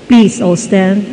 Please all stand.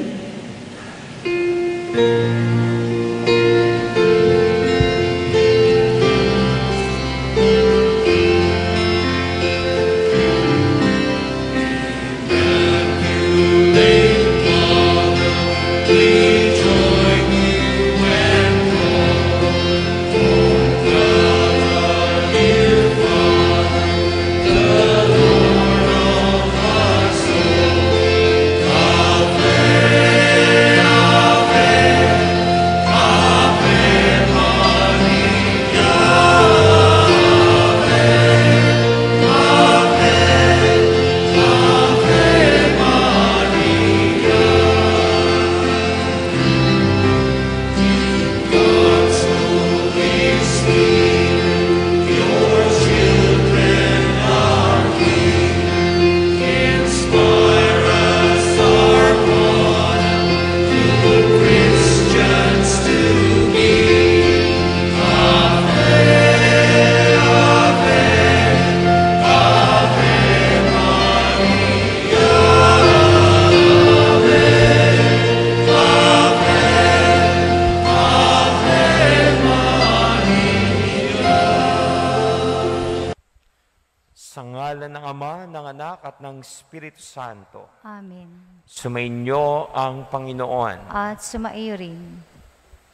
Ng Espiritu Santo. Amen. Sumainyo ang Panginoon. At sumaiyo rin.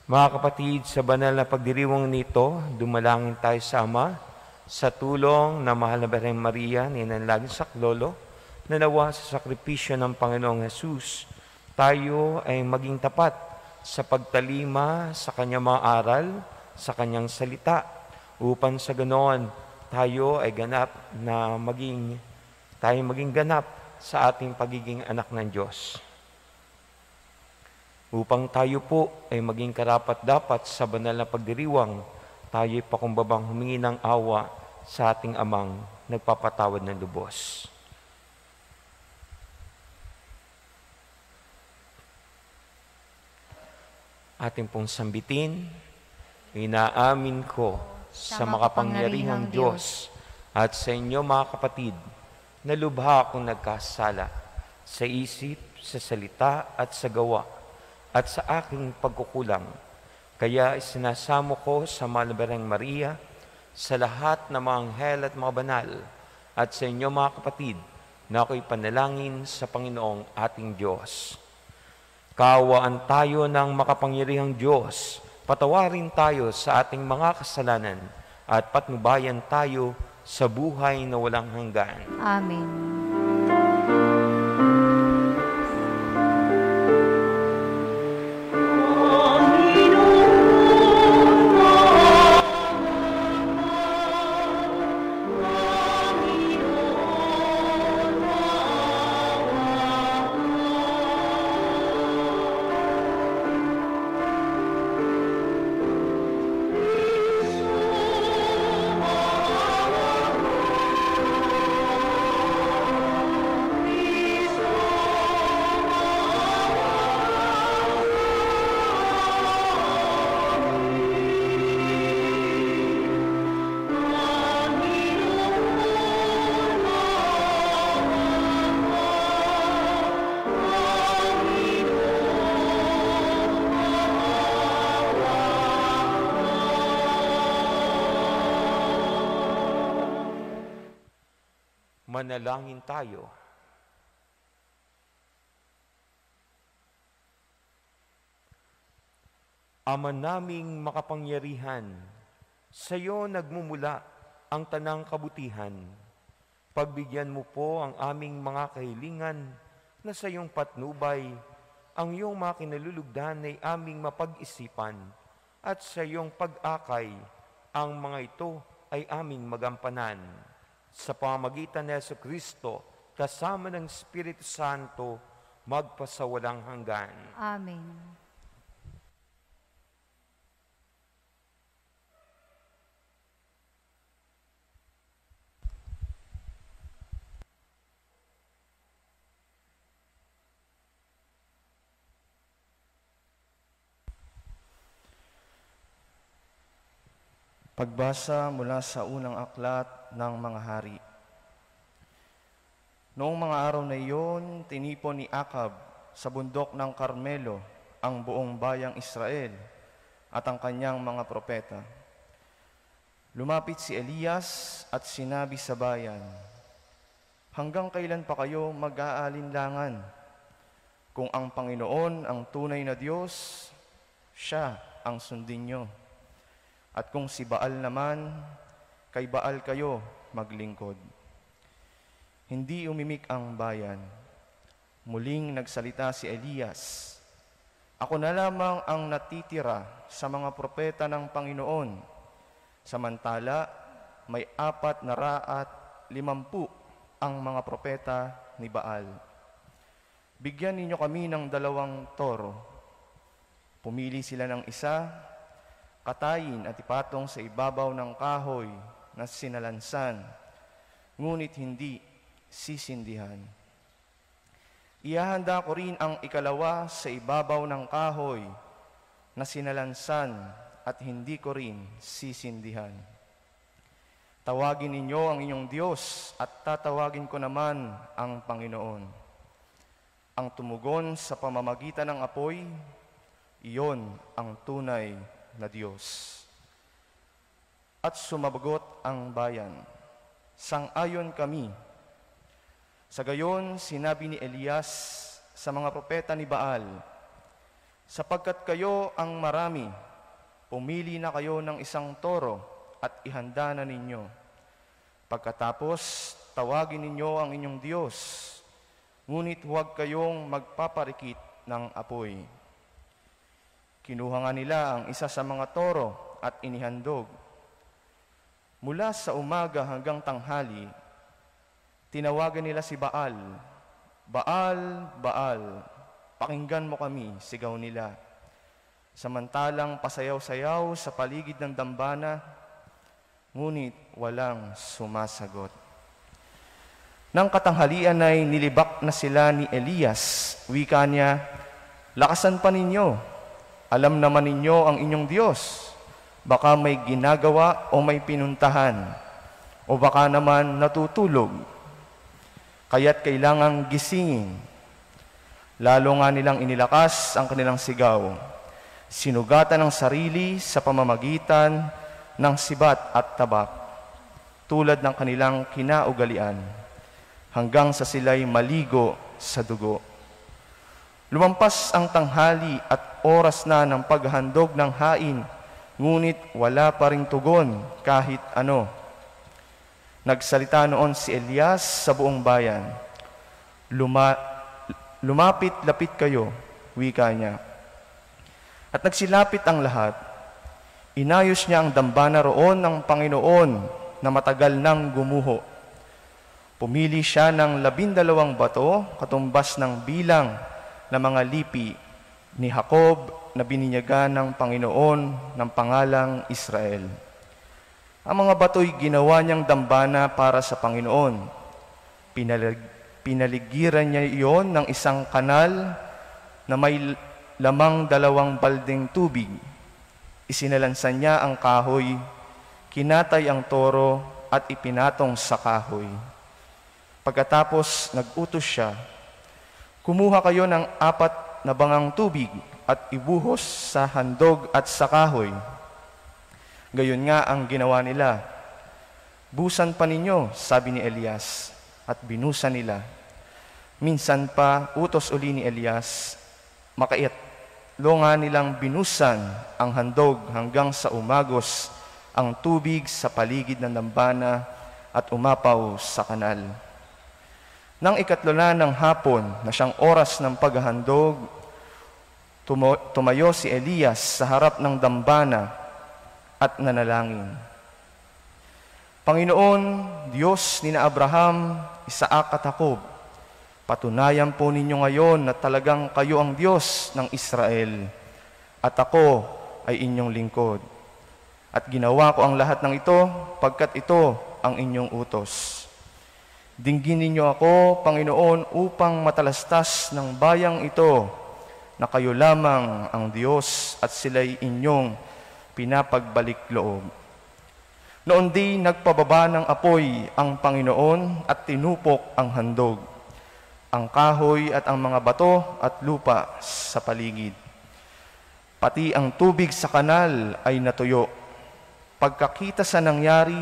Mga kapatid, sa banal na pagdiriwang nito, dumalangin tayo sa Ama, sa tulong na mahal na Birheng Maria, ninanalangin sa Saklolo, na nawa sa sakripisyo ng Panginoong Hesus, tayo ay maging tapat sa pagtalima sa kanyang mga aral, sa kanyang salita, upang sa ganoon tayo ay maging ganap sa ating pagiging anak ng Diyos. Upang tayo po ay maging karapat-dapat sa banal na pagdiriwang, tayo ay pakumbabang humingi ng awa sa ating Amang nagpapatawad ng lubos. Ating pong sambitin, inaamin ko sa makapangyarihang Diyos at sa inyo mga kapatid, na lubha akong nagkasala sa isip, sa salita at sa gawa at sa aking pagkukulang. Kaya isinasamo ko sa mahal na Birheng Maria, sa lahat ng mga anghel at mga banal, at sa inyo mga kapatid, na ako'y panalangin sa Panginoong ating Diyos. Kaawaan tayo ng makapangyarihang Diyos, patawarin tayo sa ating mga kasalanan, at patnubayan tayo sa buhay na walang hanggan. Amen. Manalangin tayo. Ama naming makapangyarihan, sa iyo nagmumula ang tanang kabutihan. Pagbigyan mo po ang aming mga kahilingan na sa iyong patnubay, ang iyong mga kinalulugdan ay aming mapag-isipan at sa iyong pag-akay, ang mga ito ay aming magampanan. Sa pamamagitan ni Jesucristo, kasama ng Espiritu Santo, magpasawalang hanggan. Amen. Pagbasa mula sa unang aklat ng mga hari. Noong mga araw na iyon, tinipon ni Akab sa bundok ng Carmelo ang buong bayang Israel at ang kanyang mga propeta. Lumapit si Elias at sinabi sa bayan, "Hanggang kailan pa kayo mag-aalinlangan? Kung ang Panginoon ang tunay na Diyos, siya ang sundin nyo. At kung si Baal naman, kay Baal kayo maglingkod." Hindi umimik ang bayan. Muling nagsalita si Elias, "Ako na lamang ang natitira sa mga propeta ng Panginoon. Samantala, may 450 ang mga propeta ni Baal. Bigyan ninyo kami ng 2 toro. Pumili sila ng isa, katayin at ipatong sa ibabaw ng kahoy na sinalansan, ngunit hindi sisindihan. Ihahanda ko rin ang 2 sa ibabaw ng kahoy na sinalansan at hindi ko rin sisindihan. Tawagin ninyo ang inyong Diyos at tatawagin ko naman ang Panginoon. Ang tumugon sa pamamagitan ng apoy, iyon ang tunay na Diyos." At sumabagot ang bayan, "Sang-ayon kami." Sa gayon, sinabi ni Elias sa mga propeta ni Baal, "Sapagkat kayo ang marami, pumili na kayo ng 1 toro at ihanda na ninyo. Pagkatapos, tawagin ninyo ang inyong Diyos, ngunit huwag kayong magpaparikit ng apoy." Kinuha nga nila ang isa sa mga toro at inihandog. Mula sa umaga hanggang tanghali, tinawagan nila si Baal, "Baal, Baal, pakinggan mo kami," sigaw nila. Samantalang pasayaw-sayaw sa paligid ng dambana, ngunit walang sumasagot. Nang katanghalian ay nilibak na sila ni Elias. Wika niya, "Lakasan pa ninyo. Alam naman ninyo ang inyong Diyos. Baka may ginagawa o may pinuntahan, o baka naman natutulog. Kaya't kailangang gisingin." Lalo nga nilang inilakas ang kanilang sigaw. Sinugatan ang sarili sa pamamagitan ng sibat at tabak, tulad ng kanilang kinaugalian, hanggang sa sila'y maligo sa dugo. Lumampas ang tanghali at oras na ng paghandog ng hain, ngunit wala pa ring tugon kahit ano. Nagsalita noon si Elias sa buong bayan, "Lumapit-lapit kayo," wika niya. At nagsilapit ang lahat. Inayos niya ang dambana roon ng Panginoon na matagal nang gumuho. Pumili siya ng 12 bato, katumbas ng bilang na mga lipi ni Jacob na bininyagan ng Panginoon ng pangalang Israel. Ang mga bato'y ginawa niyang dambana para sa Panginoon. Pinaligiran niya iyon ng isang kanal na may lamang 2 baldeng tubig. Isinalansan niya ang kahoy, kinatay ang toro at ipinatong sa kahoy. Pagkatapos nag-utos siya, "Kumuha kayo ng 4 na bangang tubig at ibuhos sa handog at sa kahoy." Gayon nga ang ginawa nila. "Busan pa ninyo," sabi ni Elias, at binusan nila. Minsan pa, utos uli ni Elias, makaitlo nga nilang binusan ang handog hanggang sa umagos ang tubig sa paligid ng dambana at umapaw sa kanal. Nang 3 na ng hapon na siyang oras ng paghahandog, tumayo si Elias sa harap ng dambana at nanalangin, "Panginoon, Diyos ni na Abraham, Isaac at Jacob, patunayan po ninyo ngayon na talagang kayo ang Diyos ng Israel at ako ay inyong lingkod. At ginawa ko ang lahat ng ito pagkat ito ang inyong utos. Dinggin ninyo ako, Panginoon, upang matalastas ng bayang ito na kayo lamang ang Diyos at sila'y inyong pinapagbalik loob." Noon di nagpababa ng apoy ang Panginoon at tinupok ang handog. ang kahoy at ang mga bato at lupa sa paligid. Pati ang tubig sa kanal ay natuyo. Pagkakita sa nangyari,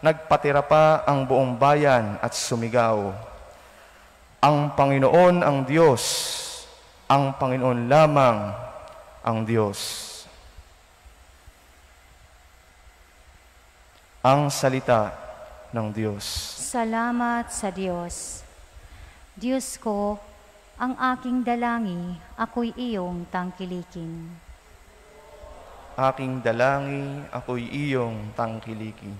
nagpatira pa ang buong bayan at sumigaw, "Ang Panginoon ang Diyos, ang Panginoon lamang ang Diyos." Ang salita ng Diyos. Salamat sa Diyos. Diyos ko, ang aking dalangi, ako'y iyong tangkilikin. Aking dalangi, ako'y iyong tangkilikin.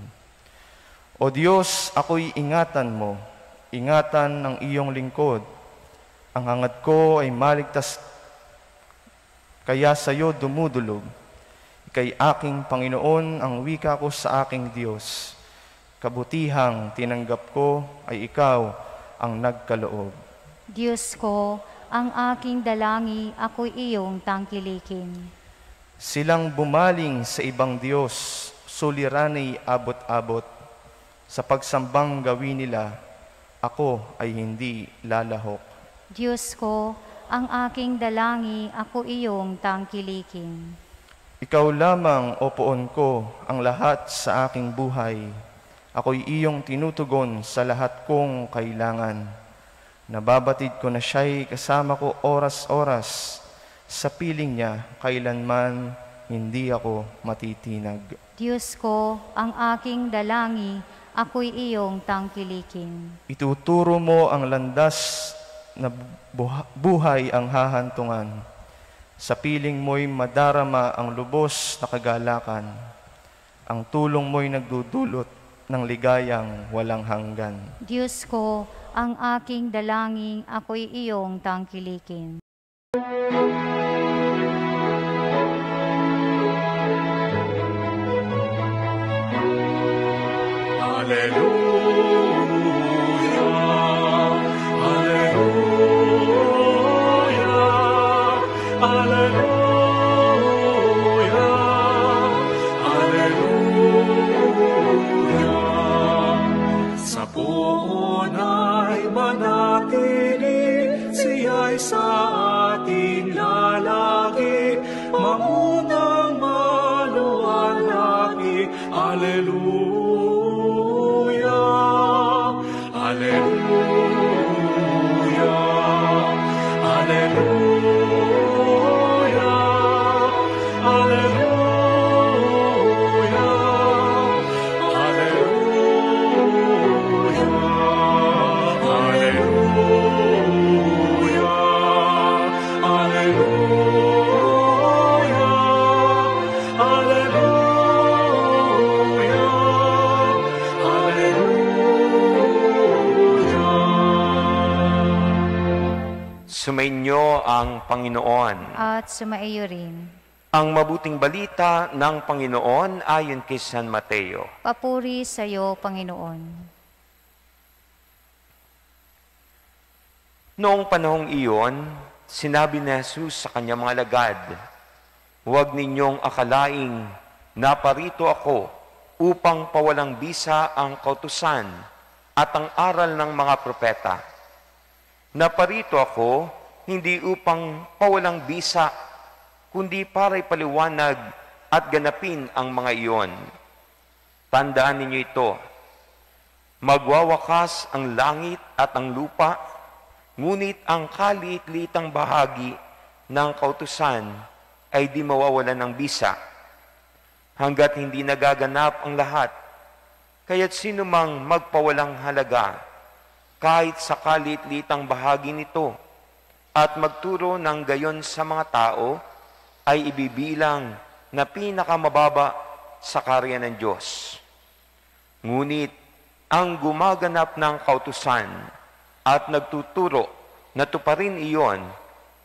O Diyos, ako'y ingatan mo, ingatan ng iyong lingkod. Ang hangad ko ay maligtas, kaya sa iyo dumudulog. Ika'y aking Panginoon, ang wika ko sa aking Diyos. Kabutihang tinanggap ko ay ikaw ang nagkaloob. Diyos ko, ang aking dalangi, ako'y iyong tangkilikin. Silang bumaling sa ibang Diyos, suliranay abot-abot. Sa pagsambang gawin nila, ako ay hindi lalahok. Diyos ko, ang aking dalangi, ako iyong tangkilikin. Ikaw lamang, o poon ko, ang lahat sa aking buhay. Ako'y iyong tinutugon sa lahat kong kailangan. Nababatid ko na siya'y kasama ko oras-oras. Sa piling niya, kailanman hindi ako matitinag. Diyos ko, ang aking dalangi, ako'y iyong tangkilikin. Ituturo mo ang landas na buhay ang hahantungan. Sa piling mo'y madarama ang lubos na kagalakan. Ang tulong mo'y nagdudulot ng ligayang walang hanggan. Diyos ko, ang aking dalangin, ako'y iyong tangkilikin. Sa ating lalaki, mamunang maluwalhati. Alleluia, Alleluia, Alleluia, Alleluia, Alleluia, Alleluia. Sumainyo ang Panginoon. At sumaiyo rin. Ang mabuting balita ng Panginoon ayon kay San Mateo. Papuri sa iyo, Panginoon. Noong panahong iyon, sinabi ni Jesus sa kanyang mga alagad, "Huwag ninyong akalaing naparito ako upang pawalang bisa ang kautusan at ang aral ng mga propeta. Naparito ako hindi upang pawalang bisa, kundi para ipaliwanag at ganapin ang mga iyon. Tandaan ninyo ito, magwawakas ang langit at ang lupa, ngunit ang kaliit-litang bahagi ng kautusan ay di mawawalan ng bisa, hanggat hindi nagaganap ang lahat. Kaya't sino mang magpawalang halaga, kahit sa kaliit-litang bahagi nito, at magturo ng gayon sa mga tao, ay ibibilang na pinakamababa sa karya ng Diyos. Ngunit ang gumaganap ng kautusan at nagtuturo na tuparin iyon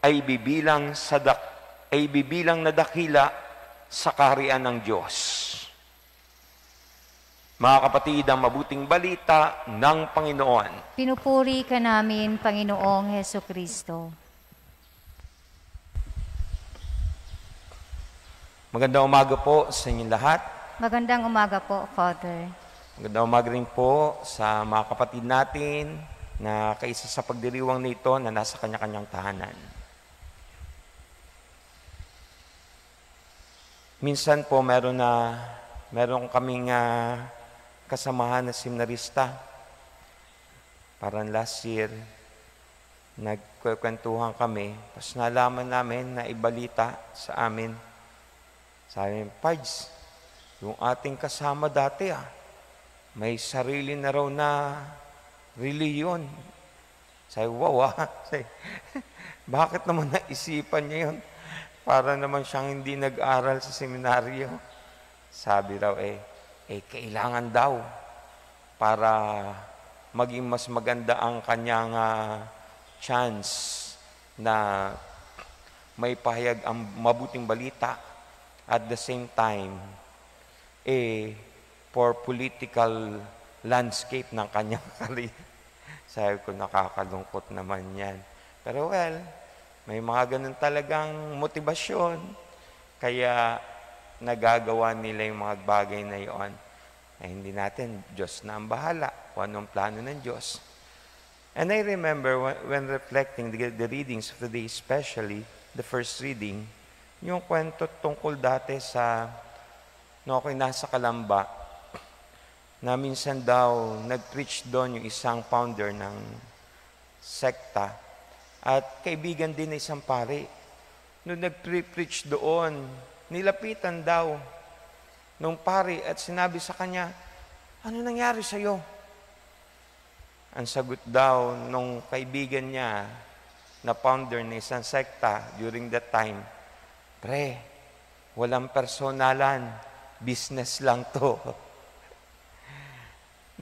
ay ibibilang na dakila sa kaharian ng Diyos." Mga kapatid, ang mabuting balita ng Panginoon. Pinupuri ka namin, Panginoong Hesukristo. Magandang umaga po sa inyong lahat. Magandang umaga po, Father. Magandang umaga rin po sa mga kapatid natin na kaisa sa pagdiriwang nito na nasa kanya-kanyang tahanan. Minsan po meron kaming kasamahan na seminarista. Parang last year, nagkwentuhan kami, tapos nalaman namin na ibalita sa amin. Sabi, Pards, yung ating kasama dati may sarili na raw na reliyon. Sabi, wow Sabi, bakit naman naisipan niya yun? Para naman siyang hindi nag-aral sa seminaryo. Sabi raw, kailangan daw para maging mas maganda ang kanyang chance na may pahayag ang mabuting balita at the same time, for political landscape ng kanyang career. Sabi ko, nakakalungkot naman yan. Pero may mga ganun talagang motibasyon. Kaya nagagawa nila yung mga bagay na yon. Hindi natin, Diyos na ang bahala. Kung anong plano ng Diyos. And I remember when reflecting the readings of the day, especially the first reading, yung kwento tungkol dati sa ako'y nasa Kalamba, na minsan daw nag-preach doon yung isang founder ng sekta at kaibigan din na isang pari. Nung nag-preach doon, nilapitan daw nung pari at sinabi sa kanya, ano nangyari sa'yo? Ang sagot daw nung kaibigan niya na founder ng isang sekta during that time, pre, walang personalan, business lang to.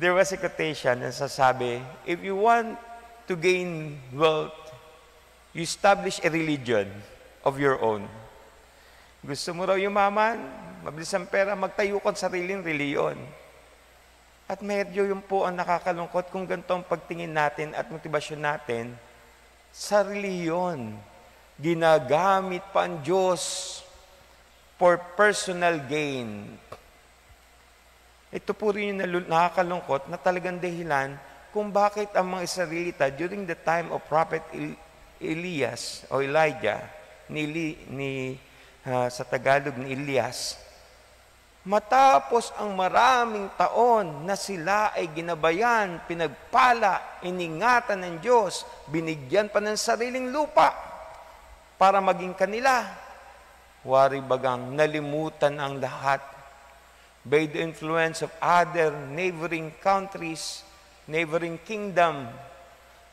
There was a quotation na sasabi, if you want to gain wealth, you establish a religion of your own. Gusto mo raw yumaman, mabilis ang pera, magtayo kang sariling reliyon. At medyo yun po ang nakakalungkot kung ganito ang pagtingin natin at motibasyon natin sa reliyon. Ginagamit pa ang Diyos for personal gain. Ito po rin yung nakakalungkot na talagang dahilan kung bakit ang mga Israelita during the time of Prophet Elias o Elijah, sa Tagalog ni Elias, matapos ang maraming taon na sila ay ginabayan, pinagpala, iningatan ng Diyos, binigyan pa ng sariling lupa para maging kanila, wari bagang nalimutan ang lahat by the influence of other neighboring countries, neighboring kingdom.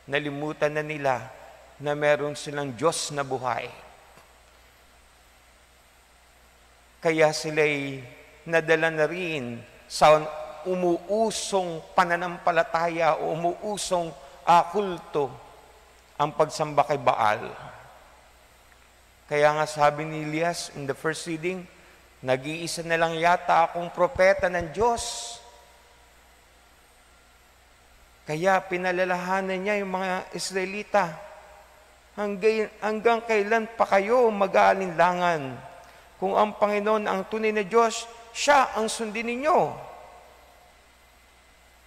Nalimutan na nila na meron silang Diyos na buhay. Kaya sila'y nadala na rin sa umuusong pananampalataya o umuusong kulto ang pagsamba kay Baal. Kaya nga sabi ni Elias in the first reading, nag-iisa na lang yata akong propeta ng Diyos. Kaya pinalalahanan niya yung mga Israelita, hanggang kailan pa kayo mag-aalinlangan kung ang Panginoon ang tunay na Diyos, siya ang sundin ninyo.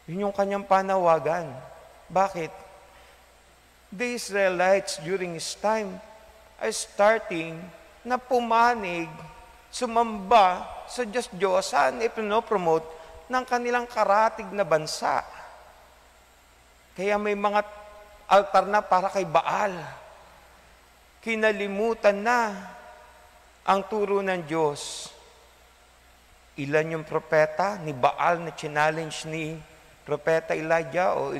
Yun yung kanyang panawagan. Bakit? The Israelites during his time ay starting na pumanig, sumamba sa Diyos-Diyosan, ipinopromote ng kanilang karatig na bansa. Kaya may mga altar na para kay Baal. Kinalimutan na ang turo ng Diyos. Ilan yung propeta ni Baal na challenge ni Propeta Elijah o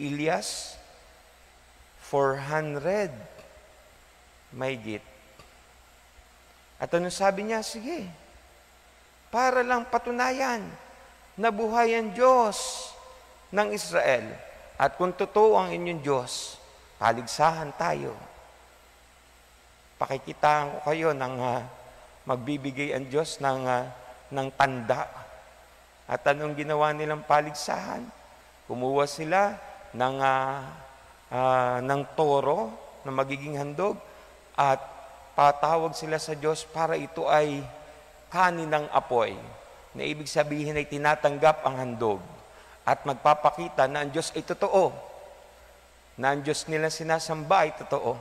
Elias? 400. Mahigit. At anong sabi niya? Sige, para lang patunayan na buhay ang Diyos ng Israel. At kung totoo ang inyong Diyos, paligsahan tayo. Pakikitaan ko kayo ng magbibigay ang Diyos ng tanda. At anong ginawa nilang paligsahan? Kumuha sila ng toro na magiging handog at patawag sila sa Diyos para ito ay kanin ng apoy. Na ibig sabihin ay tinatanggap ang handog at magpapakita na ang Diyos ay totoo na ang Diyos nila sinasamba ay totoo.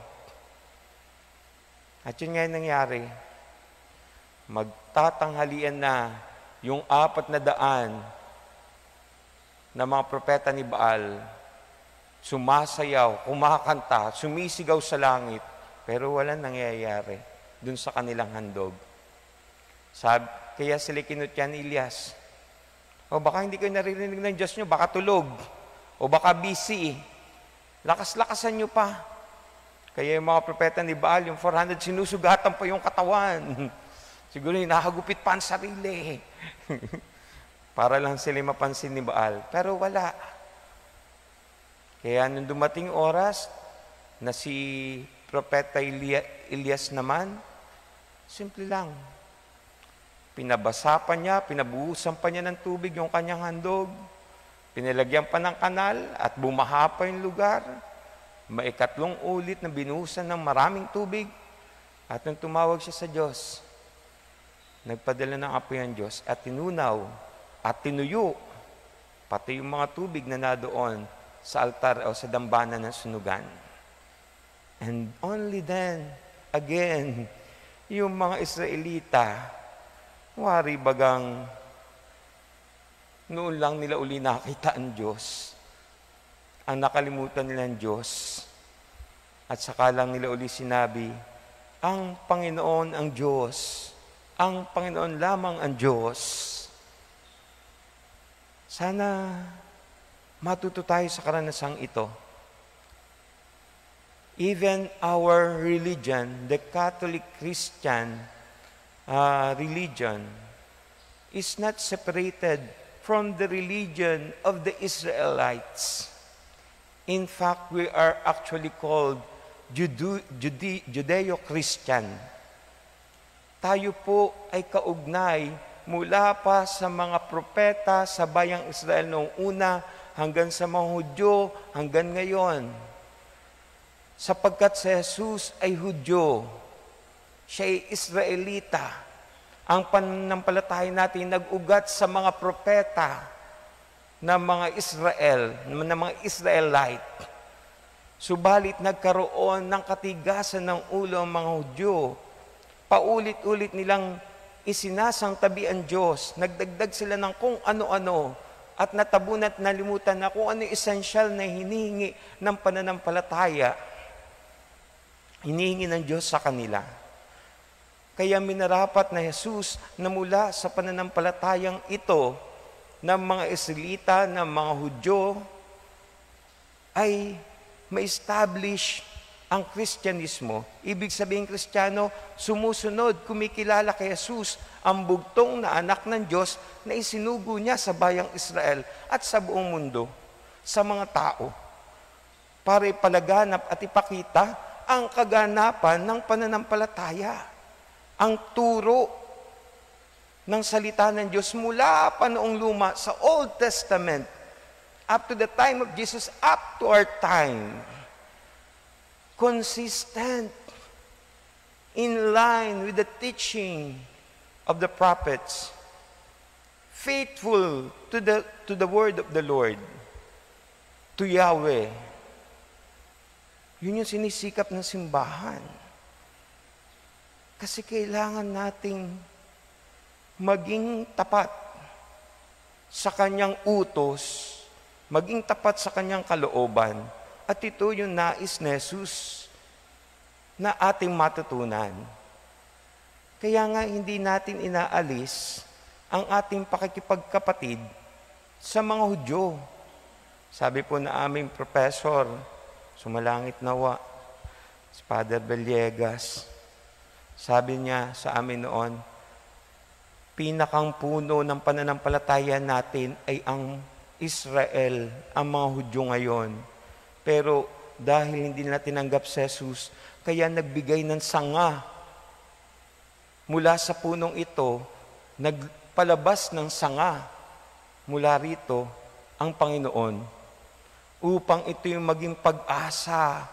At yun nga yung nangyari. Magtatanghalian na yung 400 na mga propeta ni Baal, sumasayaw, kumakanta, sumisigaw sa langit, pero walang nangyayari dun sa kanilang handog. Kaya sila kinutya ni Elias, o baka hindi kayo naririnig ng Diyos nyo, baka tulog, o baka busy, lakas-lakasan nyo pa. Kaya yung mga propeta ni Baal, yung 400, sinusugatan pa yung katawan. Siguro hinahagupit pa ang sarili. Para lang sila mapansin ni Baal. Pero wala. Kaya nung dumating oras na si Propeta Elias naman, simple lang. Pinabasa pa niya, pinabuhusan pa niya ng tubig yung kanyang handog, pinilagyan pa ng kanal at bumaha pa yung lugar. Maikatlong ulit na binuhusan ng maraming tubig. At nung tumawag siya sa Diyos, nagpadala ng apoy ang Diyos at tinunaw at tinuyo pati yung mga tubig na nadoon sa altar o sa dambana ng sunugan. And only then, again, yung mga Israelita, wari bagang noon lang nila uli nakita ang Diyos. Ang nakalimutan nila ang Diyos. At saka lang nila uli sinabi, ang Panginoon ang Diyos. Ang Panginoon lamang ang Diyos. Sana matuto tayo sa karanasang ito. Even our religion, the Catholic Christian religion, is not separated from the religion of the Israelites. In fact, we are actually called Judeo-Christian. Tayo po ay kaugnay mula pa sa mga propeta sa bayang Israel noong una hanggang sa mga Hudyo hanggang ngayon. Sapagkat si Jesus ay Hudyo, siya ay Israelita. Ang pananampalataya natin nag-ugat sa mga propeta ng mga Israel, ng mga Israelite. Subalit nagkaroon ng katigasan ng ulo ang mga Hudyo. Paulit-ulit nilang isinasangtabi ang Diyos. Nagdagdag sila ng kung ano-ano at natabunan at nalimutan na kung ano esensyal na hinihingi ng pananampalataya. Hinihingi ng Diyos sa kanila. Kaya minarapat na Jesus na mula sa pananampalatayang ito ng mga Israelita, ng mga Hudyo, ay ma-establish ang Kristyanismo. Ibig sabihin, Kristiyano, sumusunod, kumikilala kay Jesus, ang bugtong na anak ng Diyos na isinugo niya sa bayang Israel at sa buong mundo, sa mga tao, para ipalaganap at ipakita ang kaganapan ng pananampalataya. Ang turo ng salita ng Diyos mula pa noong luma sa Old Testament up to the time of Jesus, up to our time. Consistent, in line with the teaching of the prophets, faithful to the word of the Lord, to Yahweh. Yun yung sinisikap ng simbahan. Kasi kailangan nating maging tapat sa kanyang utos, maging tapat sa kanyang kalooban. At ito yung nais ni Jesus na ating matutunan. Kaya nga hindi natin inaalis ang ating pakikipagkapatid sa mga Hudyo. Sabi po na aming professor, sumalangit nawa, si Father Villegas, sabi niya sa amin noon, pinakang puno ng pananampalataya natin ay ang Israel, ang mga Hudyo ngayon. Pero dahil hindi nila tinanggap si Jesus, kaya nagbigay ng sanga. Mula sa punong ito, nagpalabas ng sanga. Mula rito, ang Panginoon. Upang ito yung maging pag-asa,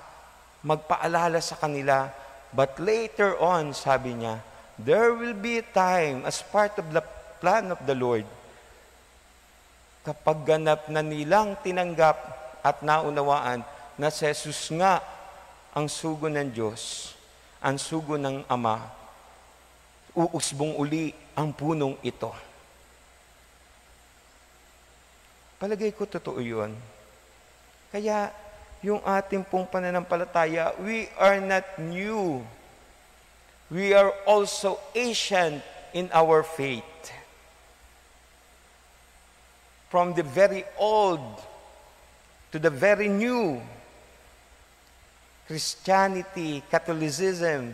magpaalala sa kanila. But later on, sabi niya, there will be a time as part of the plan of the Lord, kapag ganap na nilang tinanggap at naunawaan na si Jesus nga ang sugo ng Diyos, ang sugo ng Ama, uusbong uli ang punong ito. Palagay ko totoo yun. Kaya yung ating pong pananampalataya, we are not new. We are also ancient in our faith. From the very old to the very new, Christianity, Catholicism,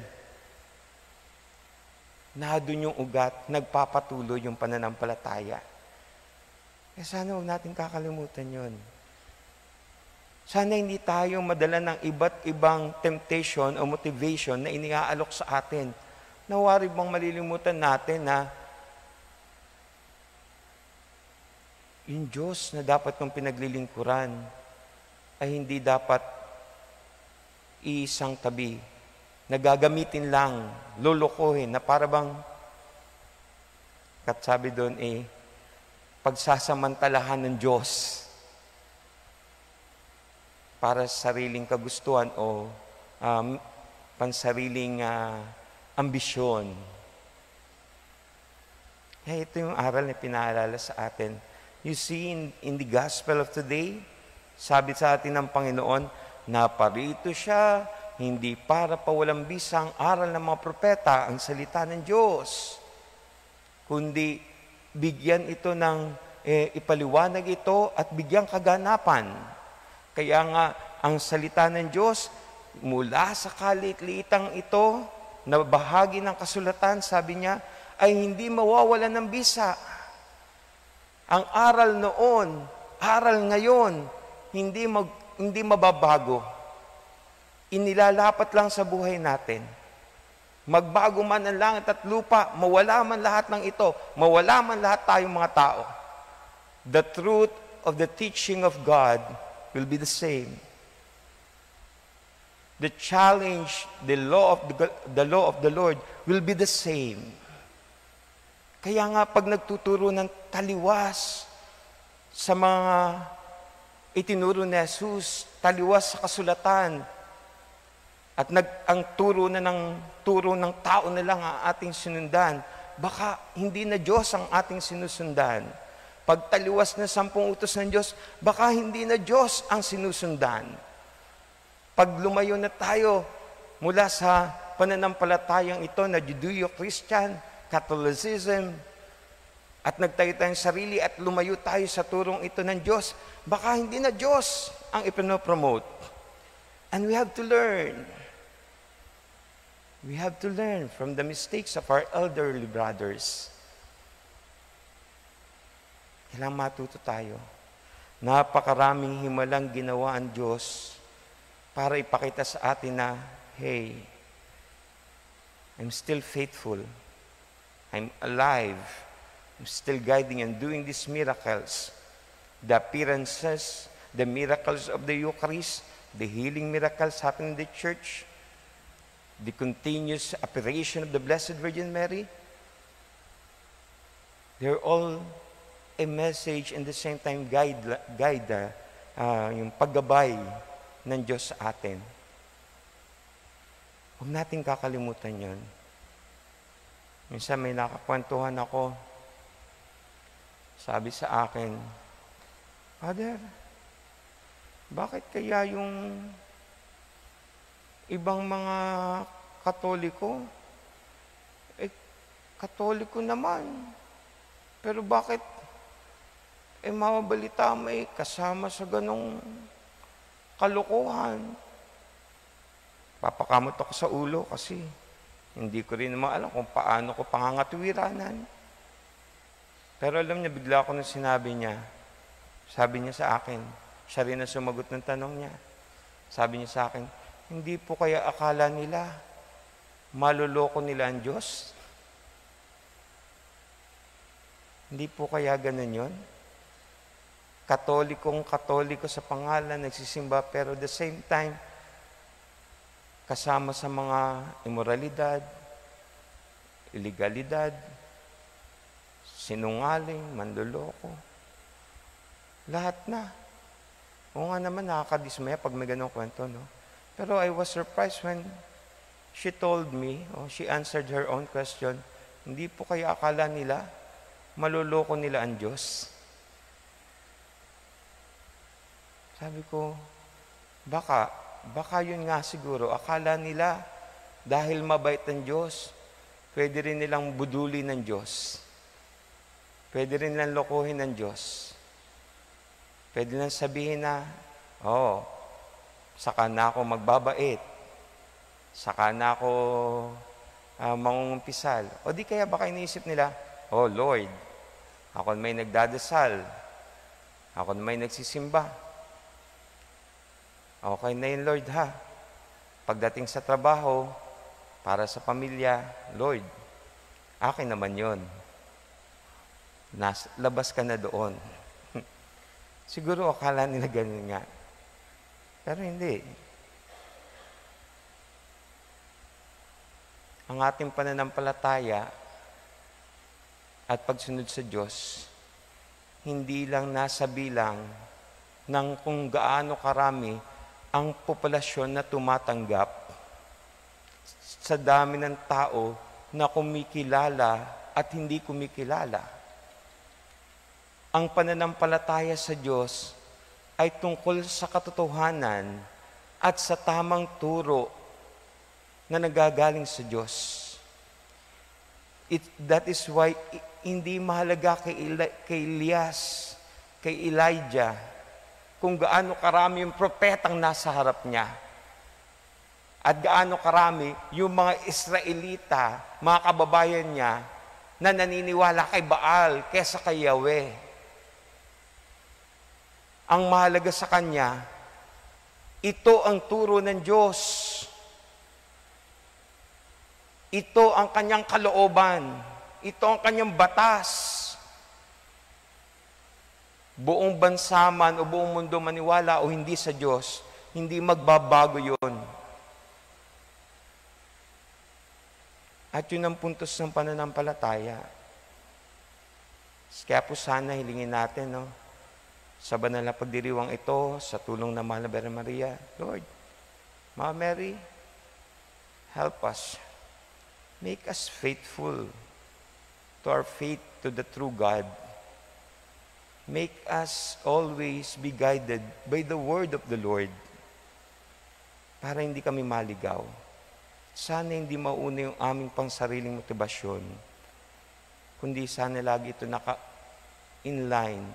nandun yung ugat, nagpapatuloy yung pananampalataya. Kaya sana huwag natin kakalimutan yun. Sana hindi tayo madala ng iba't ibang temptation o motivation na iniaalok sa atin. Nawari bang malilimutan natin na yung Diyos na dapat kong pinaglilingkuran ay hindi dapat isang tabi. Nagagamitin lang, lulukuhin, na para bang, kat sabi doon pagsasamantalahan ng Diyos para sa sariling kagustuhan o pansariling ambisyon. Ito yung aral na pinaalala sa atin. You see, in the gospel of today, sabi sa atin ng Panginoon, naparito siya, hindi para pawalang bisa ang aral ng mga propeta, ang salita ng Diyos, kundi bigyan ito ng ipaliwanag ito at bigyang kaganapan. Kaya nga, ang salita ng Diyos, mula sa kalit-litang ito, na bahagi ng kasulatan, sabi niya, ay hindi mawawalan ng bisa. Ang aral noon, aral ngayon, hindi mababago. Inilalapat lang sa buhay natin. Magbago man ang langit at lupa, mawala man lahat ng ito, mawala man lahat tayong mga tao. The truth of the teaching of God will be the same. The challenge, the law of the Lord will be the same. Kaya nga pag nagtuturo ng taliwas sa mga itinuro ni Jesus, taliwas sa kasulatan, at ang turo ng tao na lang ang ating sinundan, baka hindi na Diyos ang ating sinusundan. Pag taliwas na 10 utos ng Diyos, baka hindi na Diyos ang sinusundan. Pag lumayo na tayo mula sa pananampalatayang ito na Judeo-Christian, Catholicism, at nagtayo tayong sarili at lumayo tayo sa turong ito ng Diyos, baka hindi na Diyos ang ipinopromote. And we have to learn. We have to learn from the mistakes of our elderly brothers. Kailangan matuto tayo. Napakaraming himalang ginawa ang Diyos para ipakita sa atin na, hey, I'm still faithful. I'm alive. I'm still guiding and doing these miracles. The appearances, the miracles of the Eucharist, the healing miracles happening in the church, the continuous apparition of the Blessed Virgin Mary, they're all a message and the same time guide yung paggabay ng Diyos sa atin. Huwag natin kakalimutan yon. Minsan may nakakwentuhan ako, sabi sa akin, Father, bakit kaya yung ibang mga Katoliko, Katoliko naman, pero bakit mababalita may kasama sa ganong kalokohan? Papakamot ako sa ulo kasi hindi ko rin naman alam kung paano ko pangangatwiranan. Pero alam niya, bigla ako nung sinabi niya, sabi niya sa akin, siya rin ang sumagot ng tanong niya. Sabi niya sa akin, hindi po kaya akala nila, maluloko nila ang Diyos? Hindi po kaya ganun yun? Katoliko sa pangalan, nagsisimba, pero at the same time, kasama sa mga immoralidad, illegalidad, sinungaling, manloloko, lahat na. Oo nga naman, nakakadismaya pag may ganong kwento, no? Pero I was surprised when she told me, she answered her own question, hindi po kaya akala nila, maluloko nila ang Diyos? Sabi ko, baka yun nga siguro, akala nila, dahil mabait ang Diyos, pwede rin nilang buduli ng Diyos. Pwede rin nilang lokohin ng Diyos. Pwede nilang sabihin na, saka na ako magbabait. Saka na ako mangungumpisal. O di kaya baka iniisip nila, Lord, ako may nagdadasal. Ako may nagsisimba. Okay na yun, Lord, ha? Pagdating sa trabaho, para sa pamilya, Lord, akin naman yun. Labas ka na doon. Siguro akala nila ganun nga. Pero hindi. Ang ating pananampalataya at pagsunod sa Diyos, hindi lang nasa bilang ng kung gaano karami ang populasyon na tumatanggap sa dami ng tao na kumikilala at hindi kumikilala. Ang pananampalataya sa Diyos ay tungkol sa katotohanan at sa tamang turo na nagagaling sa Diyos. That is why hindi mahalaga kay Elias, kay Elijah, kung gaano karami yung propetang nasa harap niya. At gaano karami yung mga Israelita, mga kababayan niya, na naniniwala kay Baal kesa kay Yahweh. Ang mahalaga sa kanya, ito ang turo ng Diyos. Ito ang kanyang kalooban. Ito ang kanyang batas. Buong bansa man o buong mundo maniwala o hindi sa Diyos, hindi magbabago yun. At yun ang puntos ng pananampalataya. Kaya po sana hilingin natin, sa banal na pagdiriwang ito, sa tulong ng Mahal na Birhen Maria, Lord, Mama Mary, help us. Make us faithful to our faith to the true God. Make us always be guided by the word of the Lord para hindi kami maligaw. Sana hindi mauna yung aming pangsariling motibasyon, kundi sana lagi ito naka-inline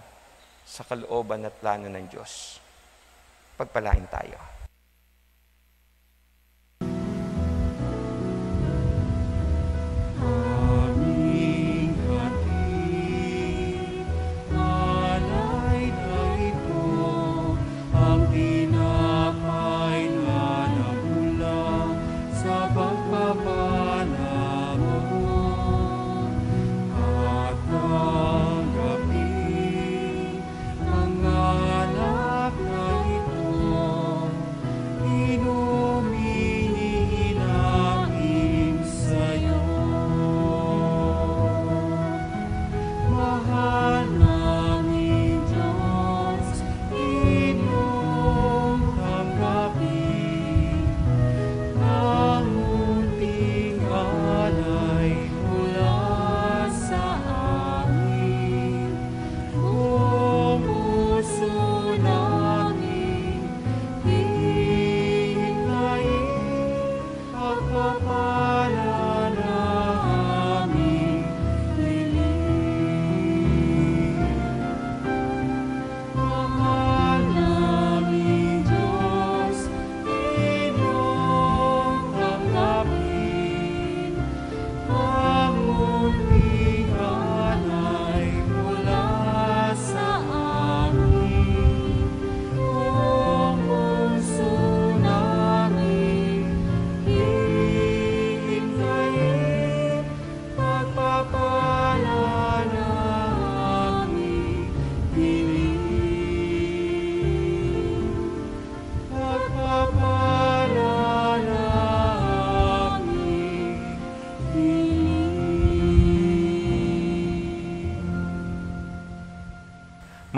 sa kalooban at plano ng Diyos. Pagpalain tayo. Aming hatid, alay na ito, ang tinapay na nagmula sa pagpapala mo. At tanggapin ang alak na ito, inumin namin sa'yo. Mahal naming Diyos, inyong tanggapin ang munting alay mula sa amin. Buong puso namin hihintayin pagpapala na aming hiling. Mahal naming Diyos, inyong tanggapin ang munting alay mula sa amin. Buong puso namin hihintayin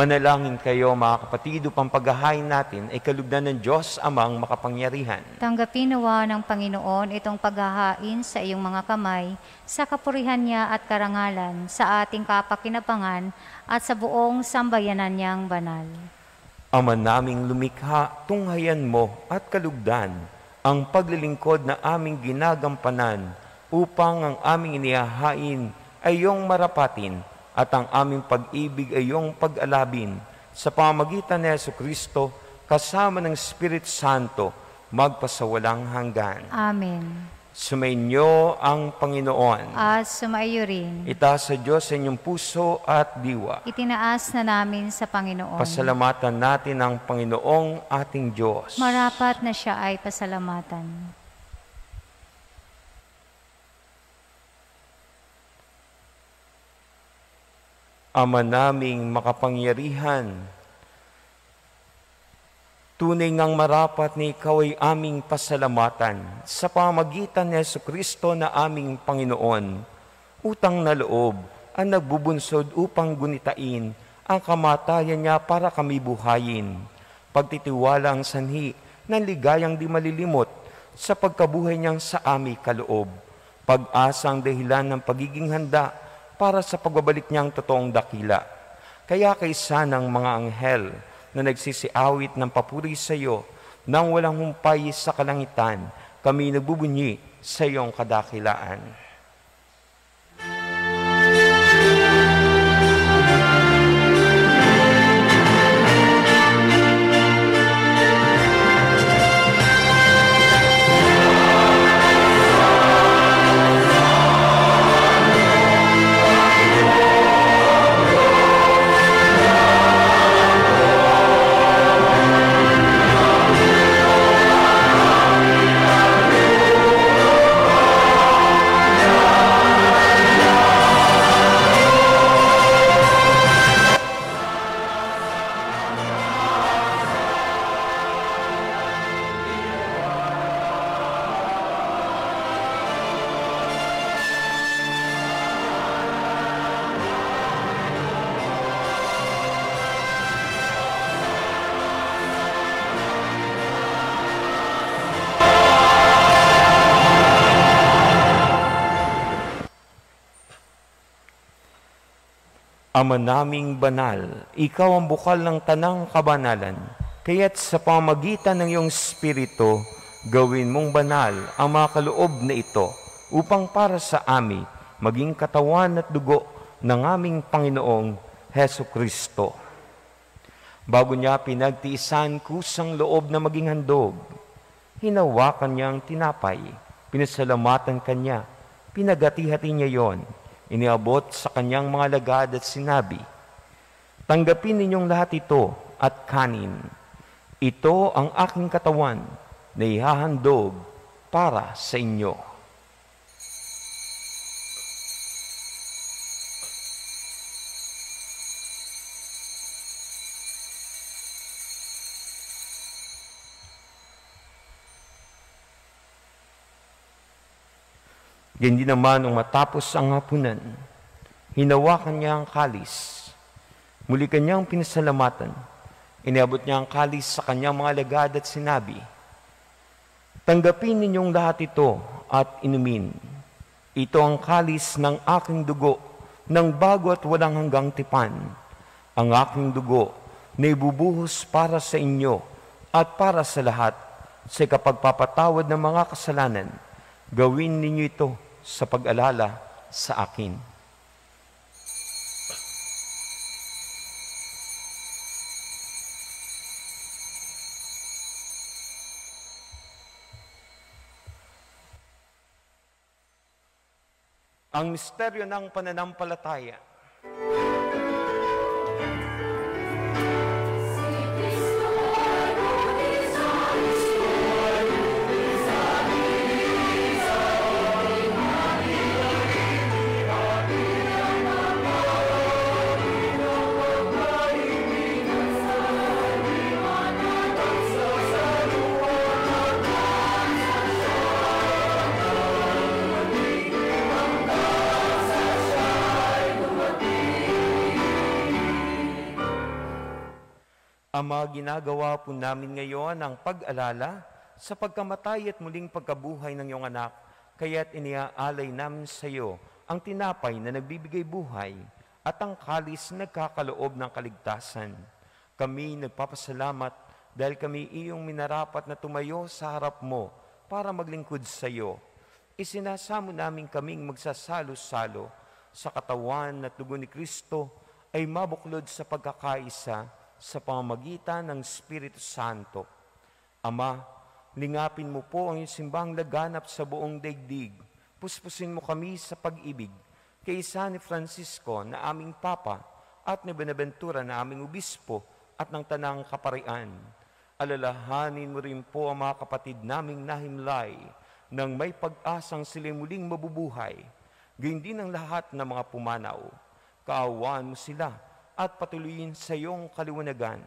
Manalangin kayo mga kapatid upang paghahain natin ay kalugdan ng Diyos Amang makapangyarihan. Tanggapin nawa ng Panginoon itong paghahain sa iyong mga kamay, sa kapurihan niya at karangalan, sa ating kapakinabangan at sa buong sambayanan niyang banal. Ama naming lumikha, tunghayan mo at kalugdan ang paglilingkod na aming ginagampanan upang ang aming inihahain ay iyong marapatin at ang aming pag-ibig ay iyong pag-alabin sa pamamagitan ni Jesucristo kasama ng Espiritu Santo magpasawalang hanggan. Amen. Sumainyo ang Panginoon. At sumaiyo rin. Itaas sa Diyos sa inyong puso at diwa. Itinaas na namin sa Panginoon. Pasalamatan natin ang Panginoong ating Diyos. Marapat na siya ay pasalamatan. Ama naming makapangyarihan, tunay ngang marapat na ikaw ay aming pasalamatan sa pamagitan ni Jesucristo na aming Panginoon. Utang na loob ang nagbubunsod upang gunitain ang kamatayan niya para kami buhayin. Pagtitiwala ang sanhi ng ligayang di malilimot sa pagkabuhay niyang sa aming kaloob. Pag-asa ang dahilan ng pagiging handa para sa pagbabalik niyang totoong dakila. Kaya kaysa ng mga anghel na nagsisiawit ng papuri sa iyo nang walang humpay sa kalangitan, kami nagbubunyi sa iyong kadakilaan. Ama naming banal, ikaw ang bukal ng tanang kabanalan, kaya't sa pamagitan ng iyong Espiritu, gawin mong banal ang mga kaloob na ito, upang para sa amin maging katawan at dugo ng aming Panginoong Heso Kristo. Bago niya pinagtiisan kusang loob na maging handog, hinawakan niya ang tinapay, pinasalamatan kanya, pinagati-hati niya yon, iniabot sa kanyang mga lagad at sinabi, tanggapin ninyong lahat ito at kanin. Ito ang aking katawan na ihahandog para sa inyo. Ganyan naman nung matapos ang hapunan, hinawakan niya ang kalis. Muli kanyang pinasalamatan. Iniabot niya ang kalis sa kanyang mga lagad at sinabi, tanggapin ninyong lahat ito at inumin. Ito ang kalis ng aking dugo, ng bago at walang hanggang tipan. Ang aking dugo na ibubuhos para sa inyo at para sa lahat sa kapagpapatawad ng mga kasalanan. Gawin ninyo ito sa pag-alala sa akin. Ang misteryo ng pananampalataya. Ama, ginagawa po namin ngayon ang pag-alala sa pagkamatay at muling pagkabuhay ng iyong anak, kaya't iniaalay namin sa iyo ang tinapay na nagbibigay buhay at ang kalis na nagkakaloob ng kaligtasan. Kami nagpapasalamat dahil kami iyong minarapat na tumayo sa harap mo para maglingkod sa iyo. Isinasamo namin kaming magsasalo-salo sa katawan at dugo ni Kristo ay mabuklod sa pagkakaisa sa pamamagitan ng Espiritu Santo. Ama, lingapin mo po ang iyong simbahang laganap sa buong daigdig. Puspusin mo kami sa pag-ibig kay San Francisco na aming Papa at ni Benaventura na aming Obispo at ng Tanang Kaparian. Alalahanin mo rin po ang mga kapatid naming nahimlay nang may pag-asang sila'y muling mabubuhay. Gayun din ang lahat ng mga pumanaw. Kaawaan mo sila at patuloyin sa iyong kaliwanagan.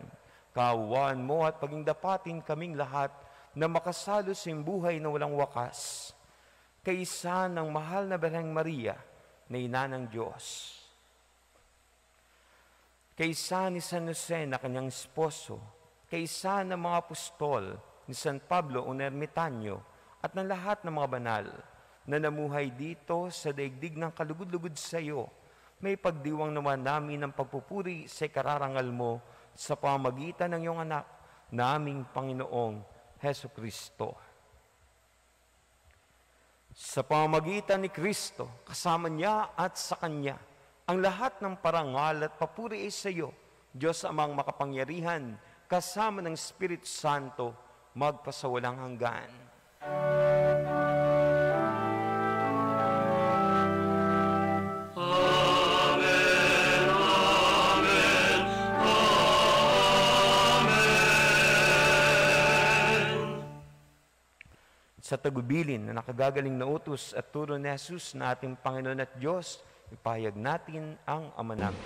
Kaawaan mo at paging dapatin kaming lahat na makasalo sa buhay na walang wakas. Kaisa ng mahal na Birheng Maria, na ina ng Diyos. Kaisa ni San Jose na kanyang esposo, kaisa ng mga apostol ni San Pablo un Ermitanyo at ng lahat ng mga banal na namuhay dito sa daigdig ng kalugod-lugod sa iyo, may pagdiwang naman namin ng pagpupuri sa kararangal mo sa pamamagitan ng iyong anak, naming Panginoong Heso Kristo. Sa pamamagitan ni Kristo, kasama niya at sa Kanya, ang lahat ng parangal at papuri ay sa iyo, Diyos amang makapangyarihan, kasama ng Espiritu Santo, magpasawalang hanggan. Sa tagubilin na nakagagaling na utos at turo ni Jesus na ating Panginoon at Diyos, ipahayag natin ang Ama namin.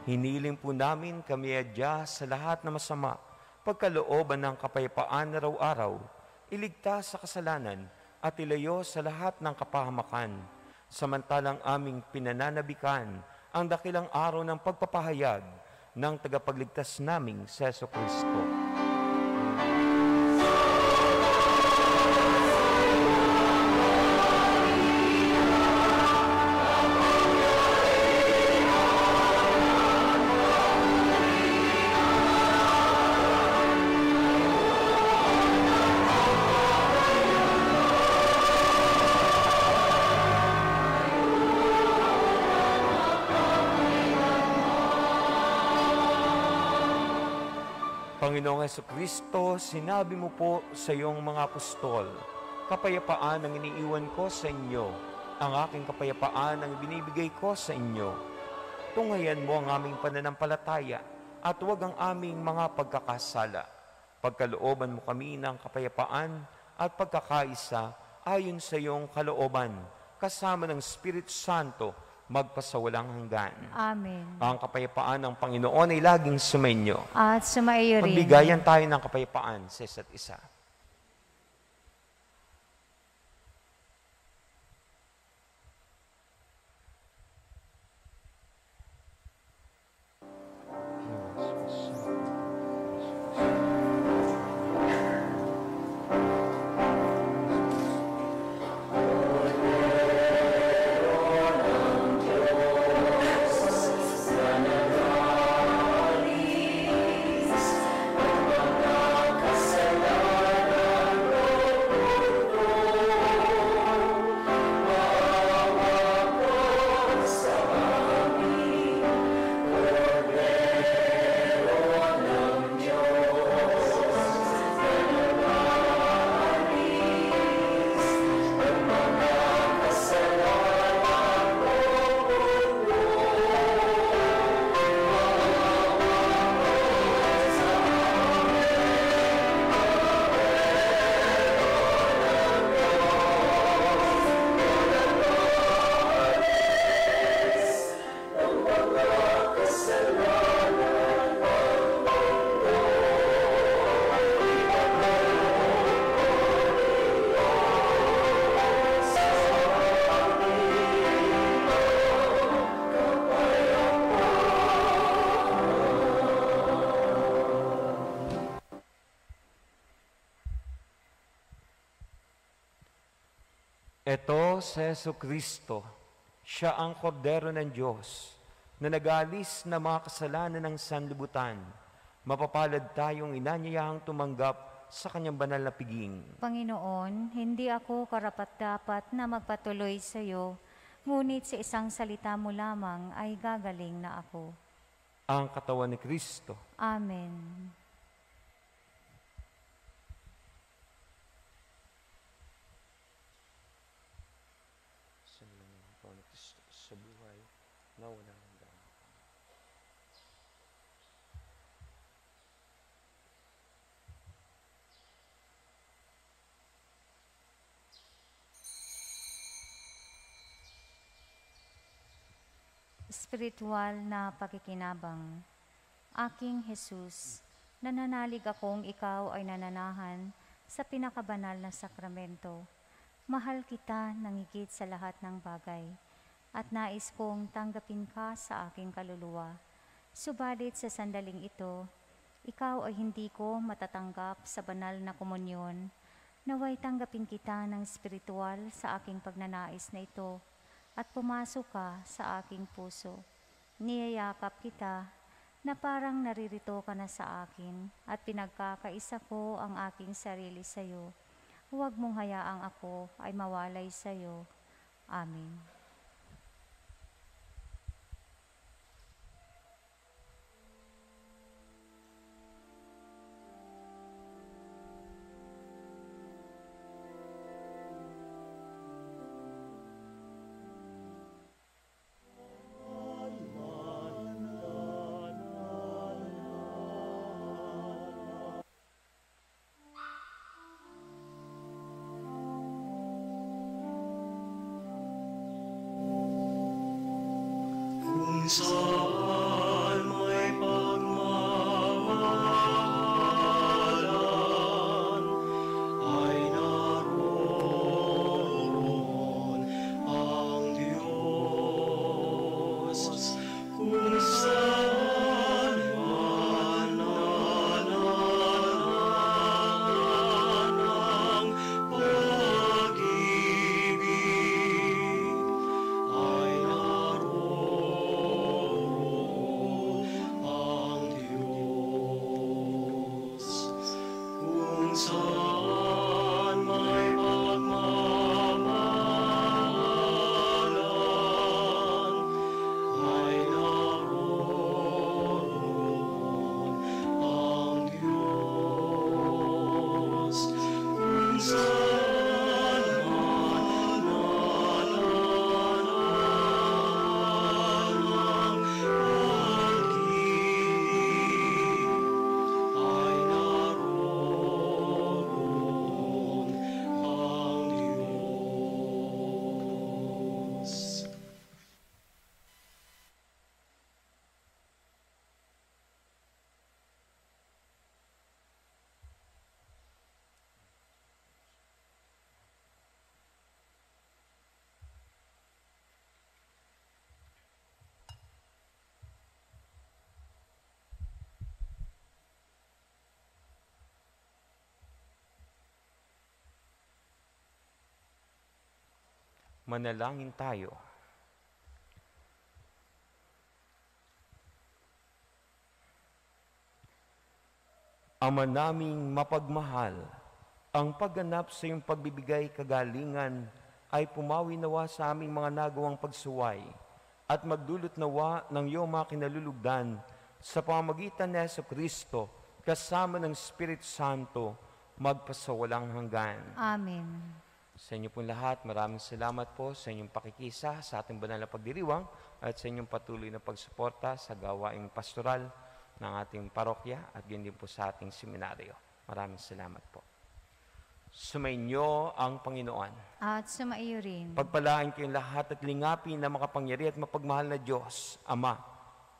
Hiniling po namin kami adya sa lahat na masama, pagkalooban ng kapayapaan araw-araw, iligtas sa kasalanan at ilayo sa lahat ng kapahamakan, samantalang aming pinananabikan ang dakilang araw ng pagpapahayag ng tagapagligtas naming si Heso Kristo. Panginoong Jesucristo, sinabi mo po sa iyong mga apostol, kapayapaan ang iniiwan ko sa inyo, ang aking kapayapaan ang binibigay ko sa inyo. Tunghayan mo ang aming pananampalataya at huwag ang aming mga pagkakasala. Pagkalooban mo kami ng kapayapaan at pagkakaisa ayon sa iyong kalooban, kasama ng Espiritu Santo, magpasawalang hanggan. Amen. Ang kapayapaan ng Panginoon ay laging sumainyo. At sumaiyo rin. Magbigayan tayo ng kapayapaan sa isa't isa. Ito si Jesucristo, siya ang kordero ng Diyos na nag-aalis na mga kasalanan ng sanlibutan. Mapapalad tayong inanyayahang tumanggap sa kanyang banal na piging. Panginoon, hindi ako karapat-dapat na magpatuloy sa iyo, ngunit sa isang salita mo lamang ay gagaling na ako. Ang katawan ni Kristo. Amen. Sa buhay na walang hanggan. Spiritual na pakikinabang. Aking Jesus, nananalig akong ikaw ay nananahan sa pinakabanal na sakramento. Mahal kita ng higit sa lahat ng bagay, at nais kong tanggapin ka sa aking kaluluwa. Subalit sa sandaling ito, ikaw ay hindi ko matatanggap sa banal na komunyon. Naway tanggapin kita ng spiritual sa aking pagnanais na ito, at pumasok ka sa aking puso. Niyayakap kita na parang naririto ka na sa akin, at pinagkakaisa ko ang aking sarili sa iyo. Huwag mong hayaang ako ay mawalay sa iyo. Amen. Saan may pagmamahalan ay naroon ang Diyos. Kung saan man nananahan ang pag-ibig ay naroon Manalangin tayo. Ama naming mapagmahal, ang pagganap sa iyong pagbibigay kagalingan ay pumawi nawa sa aming mga nagawang pagsuway at magdulot nawa ng iyong mga kinalulugdan sa pamamagitan ni Jesucristo kasama ng Espiritu Santo magpasawalang hanggan. Amen. Sa inyo pong lahat, maraming salamat po sa inyong pakikisa sa ating banal na pagdiriwang at sa inyong patuloy na pagsuporta sa gawaing pastoral ng ating parokya at yun din po sa ating seminaryo. Maraming salamat po. Sumainyo ang Panginoon. At sumaiyo rin. Pagpalain kayong lahat at lingapin na makapangyari at mapagmahal na Diyos, Ama,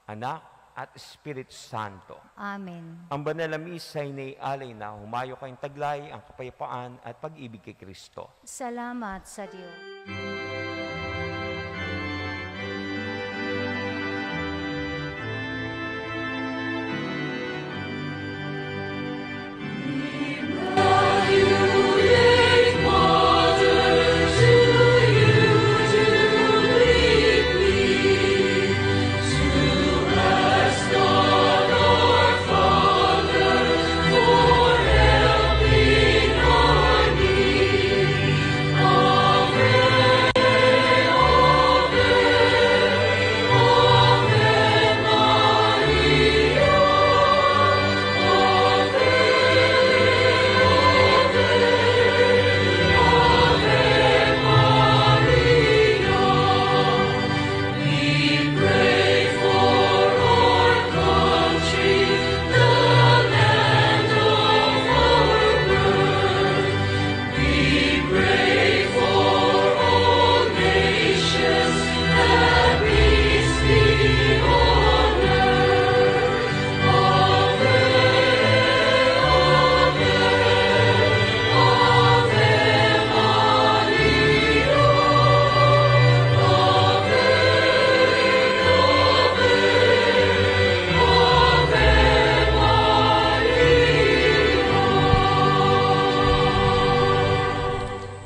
Anak, at Espiritu Santo. Amen. Ang banal na misa ay naialay na humayo kayong taglay ang kapayapaan at pag-ibig kay Kristo. Salamat sa Diyos.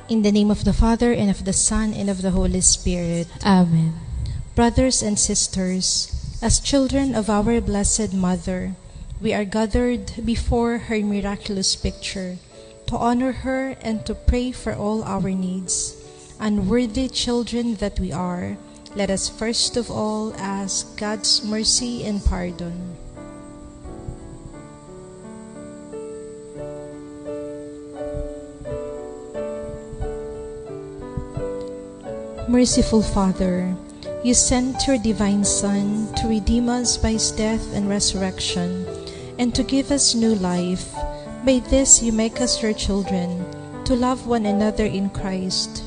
In the name of the Father, and of the Son, and of the Holy Spirit. Amen. Brothers and sisters, as children of our Blessed Mother, we are gathered before her miraculous picture to honor her and to pray for all our needs. Unworthy children that we are, let us first of all ask God's mercy and pardon. Merciful Father, you sent your divine Son to redeem us by his death and resurrection, and to give us new life. By this you make us your children, to love one another in Christ.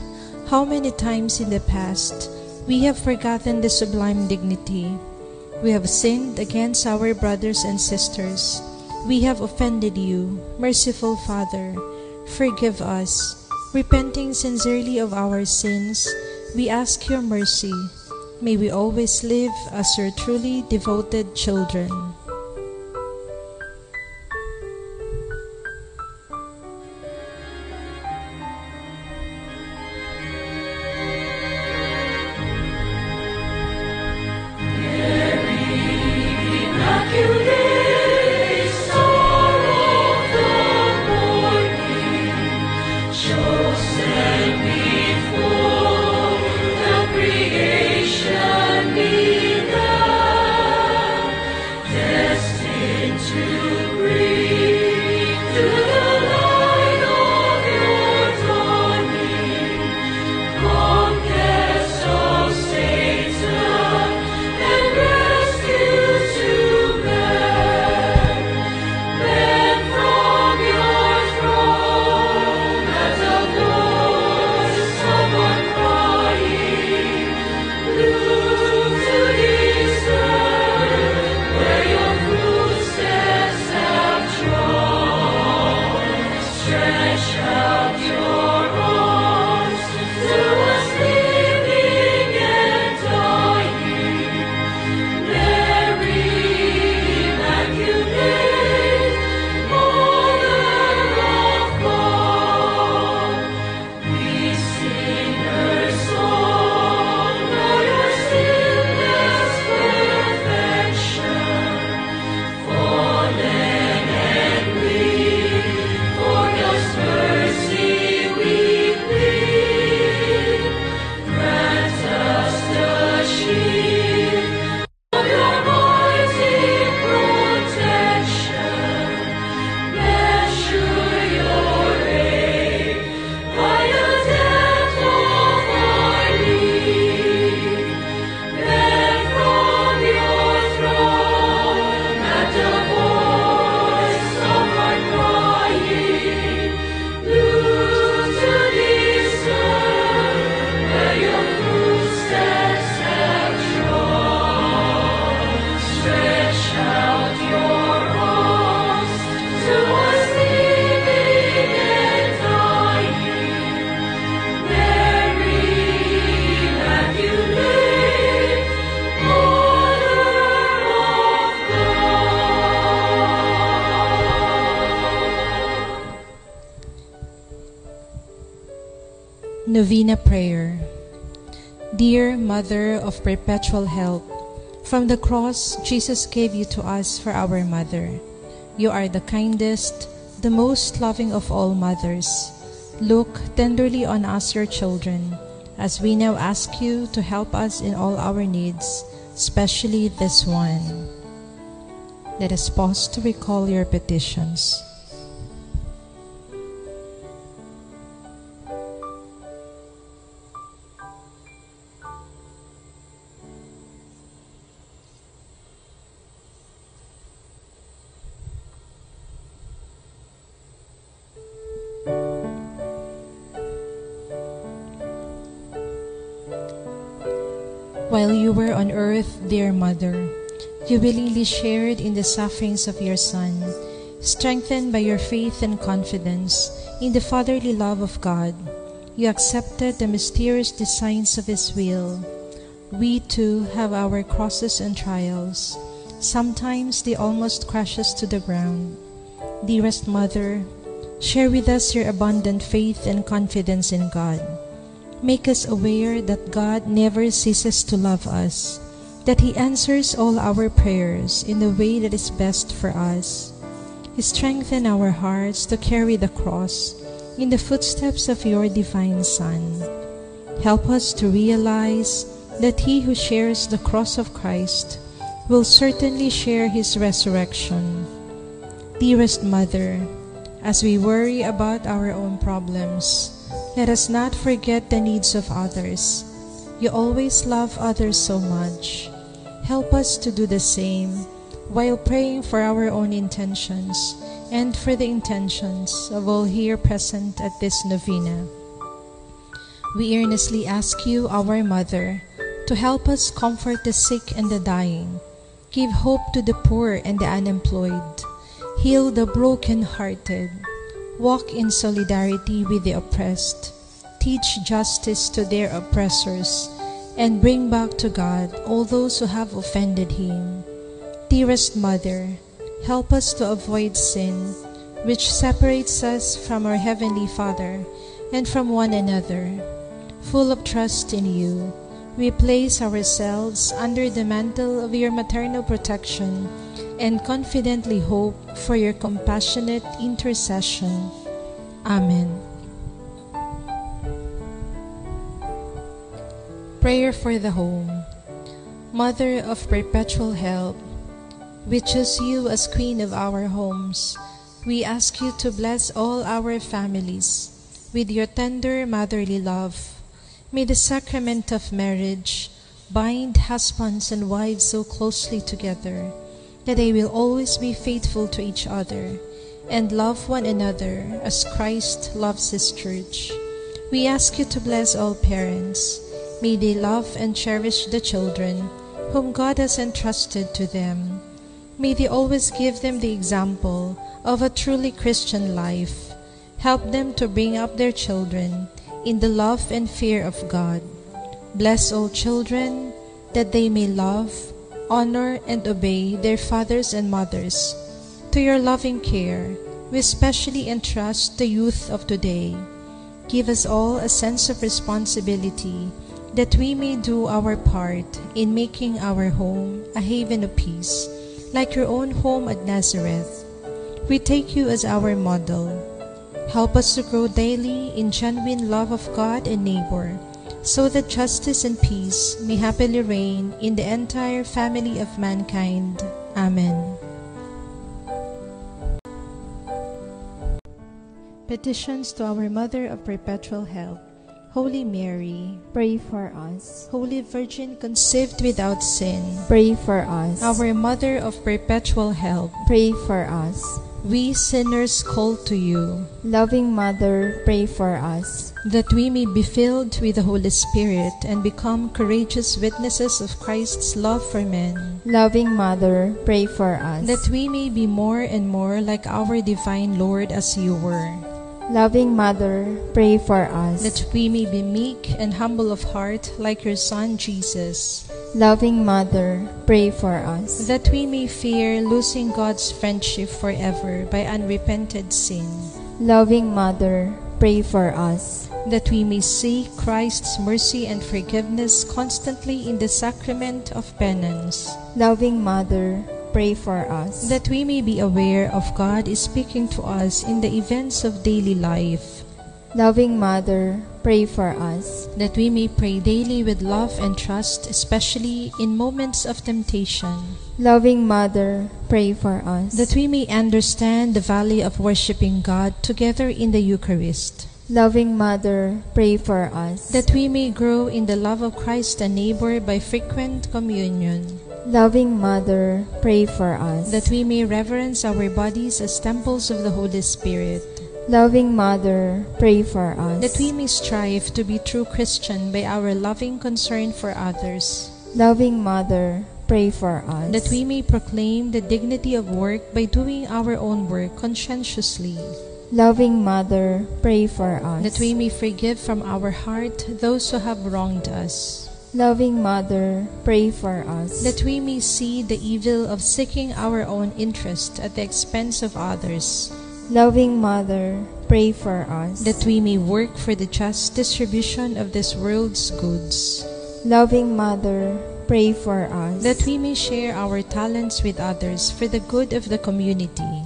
How many times in the past we have forgotten the sublime dignity. We have sinned against our brothers and sisters. We have offended you. Merciful Father, forgive us. Repenting sincerely of our sins, we ask your mercy. May we always live as your truly devoted children. Creation began. Novena Prayer. Dear Mother of Perpetual Help, from the cross Jesus gave you to us for our mother. You are the kindest, the most loving of all mothers. Look tenderly on us, your children, as we now ask you to help us in all our needs, especially this one. Let us pause to recall your petitions. While you were on earth, dear Mother, you willingly shared in the sufferings of your Son, strengthened by your faith and confidence in the fatherly love of God. You accepted the mysterious designs of His will. We too have our crosses and trials. Sometimes they almost crush us to the ground. Dearest Mother, share with us your abundant faith and confidence in God. Make us aware that God never ceases to love us, that He answers all our prayers in the way that is best for us. Strengthen our hearts to carry the cross in the footsteps of your divine Son. Help us to realize that he who shares the cross of Christ will certainly share His resurrection. Dearest Mother, as we worry about our own problems, let us not forget the needs of others. You always love others so much. Help us to do the same while praying for our own intentions and for the intentions of all here present at this novena. We earnestly ask you, our Mother, to help us comfort the sick and the dying, give hope to the poor and the unemployed, heal the broken-hearted, walk in solidarity with the oppressed, teach justice to their oppressors, and bring back to God all those who have offended Him. Dearest Mother, help us to avoid sin, which separates us from our Heavenly Father and from one another. Full of trust in you, we place ourselves under the mantle of your maternal protection and confidently hope for your compassionate intercession. Amen. Prayer for the Home. Mother of Perpetual Help, we choose you as Queen of our homes. We ask you to bless all our families with your tender motherly love. May the sacrament of marriage bind husbands and wives so closely together that they will always be faithful to each other and love one another as Christ loves His church. We ask you to bless all parents. May they love and cherish the children whom God has entrusted to them. May they always give them the example of a truly Christian life. Help them to bring up their children in the love and fear of God. Bless all children that they may love, honor, and obey their fathers and mothers. To your loving care, we especially entrust the youth of today. Give us all a sense of responsibility that we may do our part in making our home a haven of peace, like your own home at Nazareth. We take you as our model. Help us to grow daily in genuine love of God and neighbor, so that justice and peace may happily reign in the entire family of mankind. Amen. Petitions to our Mother of Perpetual Help. Holy Mary, pray for us. Holy Virgin conceived without sin, Pray for us. our Mother of Perpetual Help, Pray for us. we sinners call to you, Loving Mother, pray for us. that we may be filled with the Holy Spirit and become courageous witnesses of Christ's love for men, Loving Mother, pray for us. that we may be more and more like our divine Lord as you were, Loving Mother, pray for us. that we may be meek and humble of heart like your Son Jesus, Loving Mother, pray for us. that we may fear losing God's friendship forever by unrepented sin, Loving Mother, pray for us. that we may seek Christ's mercy and forgiveness constantly in the sacrament of penance, Loving Mother, pray for us. that we may be aware of God is speaking to us in the events of daily life, Loving Mother, pray for us. that we may pray daily with love and trust, especially in moments of temptation, Loving Mother, pray for us. that we may understand the value of worshiping God together in the Eucharist, Loving Mother, pray for us. that we may grow in the love of Christ and neighbor by frequent communion, Loving Mother, pray for us. that we may reverence our bodies as temples of the Holy Spirit, Loving Mother, pray for us. that we may strive to be true Christian by our loving concern for others, Loving Mother, pray for us. that we may proclaim the dignity of work by doing our own work conscientiously, Loving Mother, pray for us. that we may forgive from our heart those who have wronged us, Loving Mother, pray for us. that we may see the evil of seeking our own interest at the expense of others, Loving Mother, pray for us. that we may work for the just distribution of this world's goods, Loving Mother, pray for us. that we may share our talents with others for the good of the community,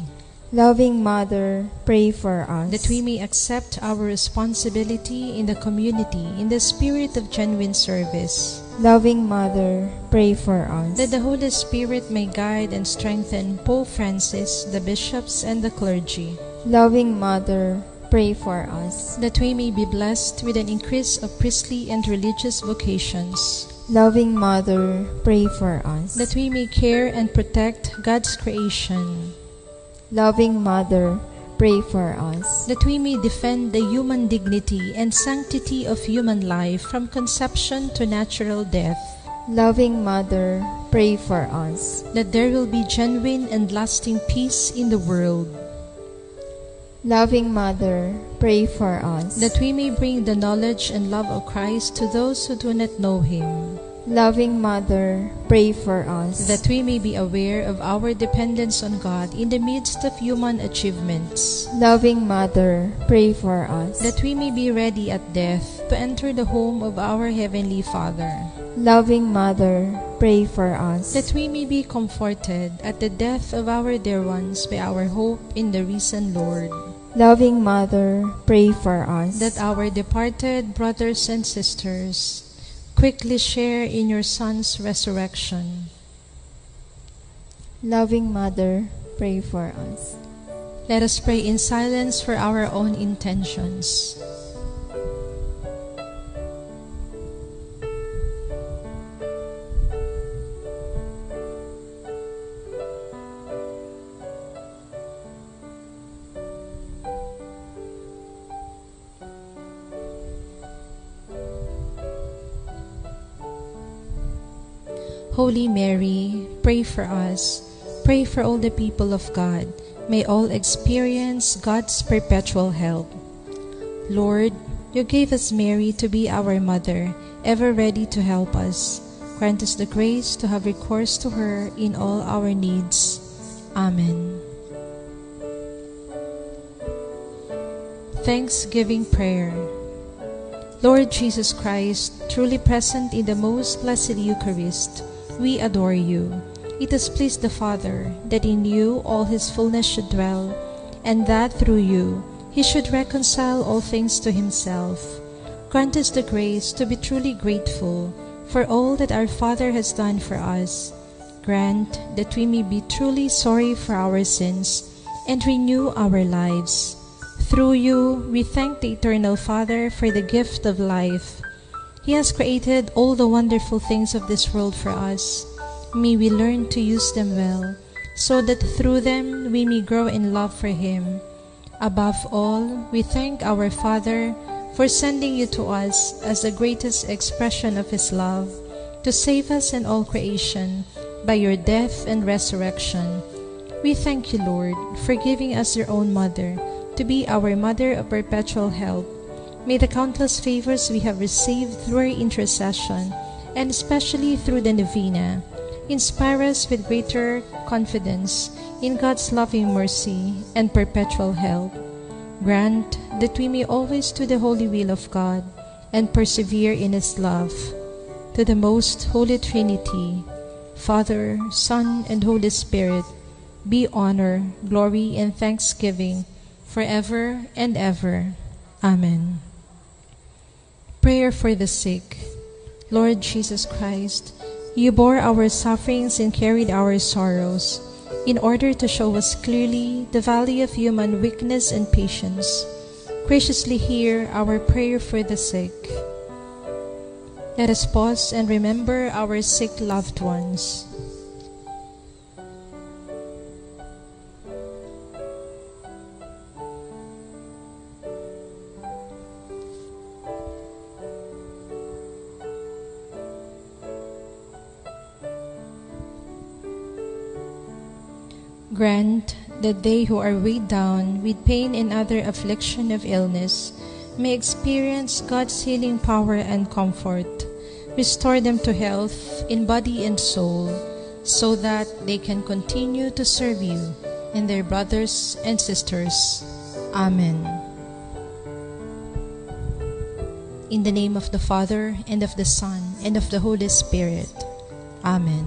Loving Mother, pray for us. that we may accept our responsibility in the community in the spirit of genuine service, Loving Mother, pray for us. that the Holy Spirit may guide and strengthen Pope Francis, the bishops, and the clergy, Loving Mother, pray for us. that we may be blessed with an increase of priestly and religious vocations, Loving Mother, pray for us. that we may care and protect God's creation, Loving Mother, pray for us. that we may defend the human dignity and sanctity of human life from conception to natural death, Loving Mother, pray for us. that there will be genuine and lasting peace in the world, Loving Mother, pray for us. that we may bring the knowledge and love of Christ to those who do not know Him, Loving Mother, pray for us. that we may be aware of our dependence on God in the midst of human achievements, Loving Mother, pray for us. that we may be ready at death to enter the home of our Heavenly Father, Loving Mother, pray for us. that we may be comforted at the death of our dear ones by our hope in the risen Lord, Loving Mother, pray for us. that our departed brothers and sisters quickly share in your Son's resurrection. Loving Mother, pray for us. Let us pray in silence for our own intentions. Holy Mary, pray for us. Pray for all the people of God. May all experience God's perpetual help. Lord, you gave us Mary to be our mother, ever ready to help us. Grant us the grace to have recourse to her in all our needs. Amen. Thanksgiving Prayer. Lord Jesus Christ, truly present in the most blessed Eucharist, we adore you. It has pleased the Father that in you all his fullness should dwell, and that through you he should reconcile all things to himself. Grant us the grace to be truly grateful for all that our Father has done for us. Grant that we may be truly sorry for our sins and renew our lives. Through you, we thank the Eternal Father for the gift of life. He has created all the wonderful things of this world for us. May we learn to use them well, so that through them we may grow in love for Him. Above all, we thank our Father for sending you to us as the greatest expression of His love, to save us and all creation by your death and resurrection. We thank you, Lord, for giving us your own mother, to be our mother of perpetual help. May the countless favors we have received through her intercession, and especially through the Novena, inspire us with greater confidence in God's loving mercy and perpetual help. Grant that we may always do the holy will of God and persevere in His love. To the most Holy Trinity, Father, Son, and Holy Spirit, be honor, glory, and thanksgiving forever and ever. Amen. Prayer for the sick. Lord Jesus Christ, you bore our sufferings and carried our sorrows, in order to show us clearly the value of human weakness and patience. Graciously hear our prayer for the sick. Let us pause and remember our sick loved ones. Grant that they who are weighed down with pain and other affliction of illness may experience God's healing power and comfort. Restore them to health in body and soul, so that they can continue to serve you and their brothers and sisters. Amen. In the name of the Father, and of the Son, and of the Holy Spirit. Amen.